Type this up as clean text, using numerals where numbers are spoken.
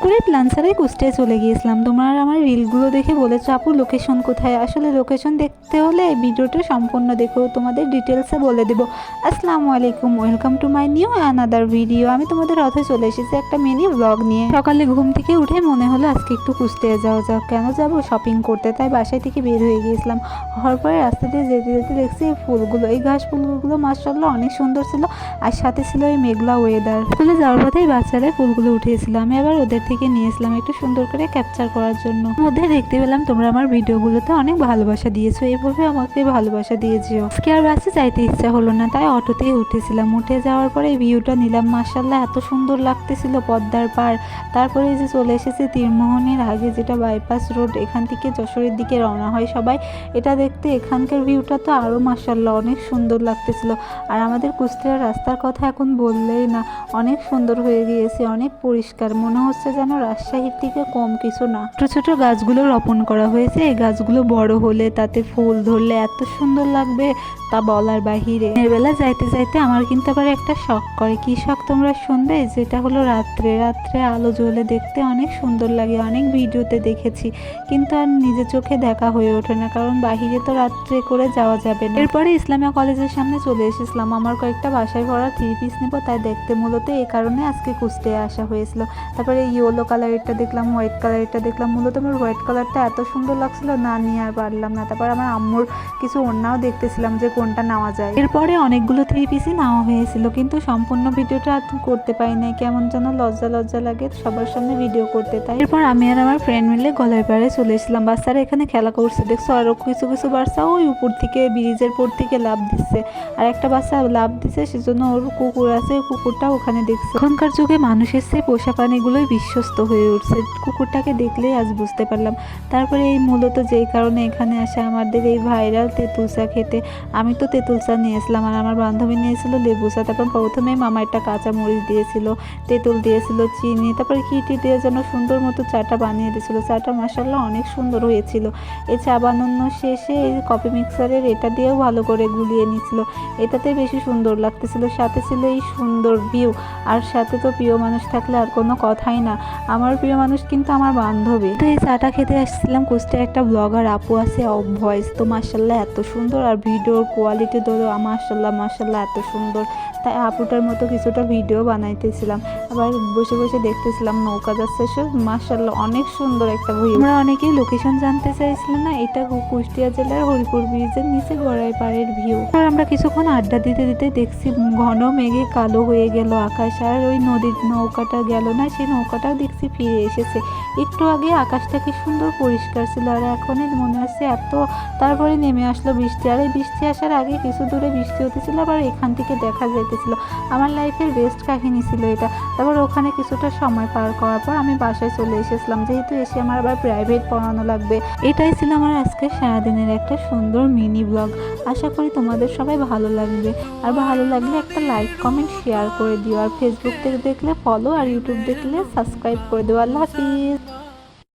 করে প্ল্যান ছাড়াই কুষ্টিয়ায় চলে গিয়েছিলাম। তোমরা আমার রিলগুলো দেখে বলেছো আপু লোকেশন কোথায়। আসলে লোকেশন দেখতে হলে ভিডিওটা সম্পূর্ণ দেখো, তোমাদের ডিটেলসে বলে দেবো। আসসালামু আলাইকুম, welcome to my new another video. আমি তোমাদের রথে চলে এসেছি একটা মিনি ব্লগ নিয়ে। সকালে ঘুম থেকে উঠে মনে হলো আজকে একটু কুষ্টিয়া যাওয়া যাক। কেন যাবো? শপিং করতে। তাই বাসায় থেকে বের হয়ে গিয়েছিলাম। হওয়ার পরে রাস্তা দিয়ে যেতে যেতে দেখছি এই ফুলগুলো, এই ঘাস ফুলগুলো মাশাআল্লাহ অনেক সুন্দর ছিল। আর সাথে ছিল এই মেঘলা ওয়েদার। স্কুলে যাওয়ার পথেই বাচ্চারা ফুলগুলো উঠিয়েছিল। আমি আবার ওদের থেকে নিয়েছিলাম একটু সুন্দর করে ক্যাপচার করার জন্য। মধ্যে দেখতে পেলাম তোমরা আমার ভিডিওগুলোতে অনেক ভালোবাসা দিয়েছো, এইভাবে আমাকে ভালোবাসা দিয়েছো। আজকে আর বাসে যাইতে ইচ্ছা হলো না, তাই অটোতেই উঠেছিলাম। উঠে যাওয়ার পরে এই ভিউটা নিলাম। মাশাআল্লাহ এত সুন্দর লাগতেছিল পদ্মার পার। তারপরে এই যে চলে এসেছে তীরমোহনের আগে, যেটা বাইপাস রোড। এখান থেকে যশোরের দিকে রওনা হয় সবাই এটা দেখতে। এখানকার ভিউটা তো আরও মাশাআল্লাহ অনেক সুন্দর লাগতেছিল। আর আমাদের কুষ্টিয়ার রাস্তার কথা এখন বললেই না, অনেক সুন্দর হয়ে গিয়েছে, অনেক পরিষ্কার। মনে হচ্ছে যেন রাজশাহীর থেকে কম কিছু না। ছোট ছোট গাছগুলো রোপণ করা হয়েছে। এই গাছগুলো বড় হলে তাতে ফুল ধরলে এত সুন্দর লাগবে তা বলার বাহিরে। দিনের বেলা যাইতে যাইতে আমার কিন্তু আবার একটা শখ করে। কি শখ তোমরা শুনবে? যেটা হলো রাত্রে রাত্রে আলো জ্বলে দেখতে অনেক সুন্দর লাগে। অনেক ভিডিওতে দেখেছি, কিন্তু আর নিজের চোখে দেখা হয়ে ওঠে না, কারণ বাহিরে তো রাত্রে করে যাওয়া যাবে না। এরপরে ইসলামিয়া কলেজের সামনে চলে এসেছিলাম। আমার কয়েকটা বাসায় ভরা 3 পিস নেবো, তাই দেখতে মূলত এই কারণে আজকে কুষ্টিয়ায় আসা হয়েছিল। তারপরে ইয়েলো কালারেরটা দেখলাম, হোয়াইট কালারেরটা দেখলাম। মূলত আমার হোয়াইট কালারটা এত সুন্দর লাগছিল না নিয়ে আর পারলাম না। তারপর আমার আম্মুর কিছু ওড়নাও দেখতেছিলাম যে কোনটা নেওয়া যায়। এরপরে অনেকগুলো 3 পিসই নেওয়া হয়েছিল, কিন্তু সম্পূর্ণ ভিডিওটা আর করতে পারি নাই। কেমন যেন লজ্জা লজ্জা লাগে সবার সামনে ভিডিও করতে। তাই এরপর আমি আর আমার ফ্রেন্ড মিলে গলায় পাড়ে চলে এসেছিলাম। বাচ্চারা এখানে খেলা করছে দেখছো, আরও কিছু কিছু বাচ্চা ওই উপর থেকে ব্রিজের পর থেকে লাফ দিচ্ছে। আর একটা বাচ্চা লাফ দিচ্ছে, সেজন্য ওর কুকুর আছে, কুকুরটা ওখানে দেখছে। এখনকার যুগে মানুষের চেয়ে পোষা প্রাণীগুলোই বিশ্বস্ত হয়ে উঠছে। কুকুরটাকে দেখলেই আজ বুঝতে পারলাম। তারপরে এই মূলত যেই কারণে এখানে আসা আমাদের এই ভাইরাল তেঁতুল চা খেতে। আমি তো তেঁতুল চা নিয়েছিলাম আর আমার বান্ধবী নিয়েছিল লেবু চা। তারপর প্রথমেই মামা একটা কাঁচা মরিচ দিয়েছিল, তেঁতুল দিয়েছিল, চিনি, তারপরে কিটি দিয়ে যেন সুন্দর মতো চাটা বানিয়ে দিয়েছিল। চাটা মাশাআল্লাহ অনেক সুন্দর হয়েছিল। এই চা বানানো শেষে এই কফি মিক্সারের এটা দিয়েও ভালো করে গুলিয়ে নিয়েছিল। এটাতে বেশি সুন্দর লাগতেছিল। সাথে ছিল এই সুন্দর ভিউ। আর সাথে তো প্রিয় মানুষ থাকলে আর কোনো কথাই না। আমার প্রিয় মানুষ কিন্তু আমার বান্ধবী। তো এই চাটা খেতে আসছিলাম। কুষ্টিয়ার একটা ব্লগার আপু আছে ভয়েস, তো মাশাআল্লাহ এত সুন্দর, আর ভিডিওর কোয়ালিটি ধরো মাশাআল্লাহ মাশাআল্লাহ এত সুন্দর। তাই আপুটার মতো কিছুটা ভিডিও বানাইতেছিলাম। আবার বসে বসে দেখতেছিলাম নৌকা যাচ্ছে, সব মাশাআল্লাহ অনেক সুন্দর একটা ভিউ। আমরা অনেকেই লোকেশন জানতে চাইছিলাম না, এটা কুষ্টিয়া জেলার হরিপুর ব্রিজের নিচে গড়াই পাড়ের ভিউ। আর আমরা কিছুক্ষণ আড্ডা দিতে দিতে দেখছি ঘন মেঘে কালো হয়ে গেল আকাশ। আর ওই নদীর নৌকাটা গেল না, সেই নৌকাটাও দেখছি ফিরে এসেছে। একটু আগে আকাশটা কি সুন্দর পরিষ্কার ছিল, আর এখন মনে হচ্ছে এত। তারপরে নেমে আসলো বৃষ্টি। আর এই বৃষ্টি আসার আগে কিছু দূরে বৃষ্টি হতেছিল, আবার এখান থেকে দেখা যাইতেছিল। আমার লাইফের বেস্ট কাহিনী ছিল এটা। তারপর ওখানে কিছুটা সময় পার করার পর আমি বাসায় চলে এসেছিলাম, যেহেতু এসে আমার আবার প্রাইভেট পড়ানো লাগবে। এটাই ছিল আমার আজকে সারাদিনের একটা সুন্দর মিনি ব্লগ। আশা করি তোমাদের সবাই ভালো লাগবে। আর ভালো লাগলে একটা লাইক কমেন্ট শেয়ার করে দিও। আর ফেসবুক থেকে দেখলে ফলো, আর ইউটিউব দেখলে সাবস্ক্রাইব করে দিও। আল্লাহ হাফিজ।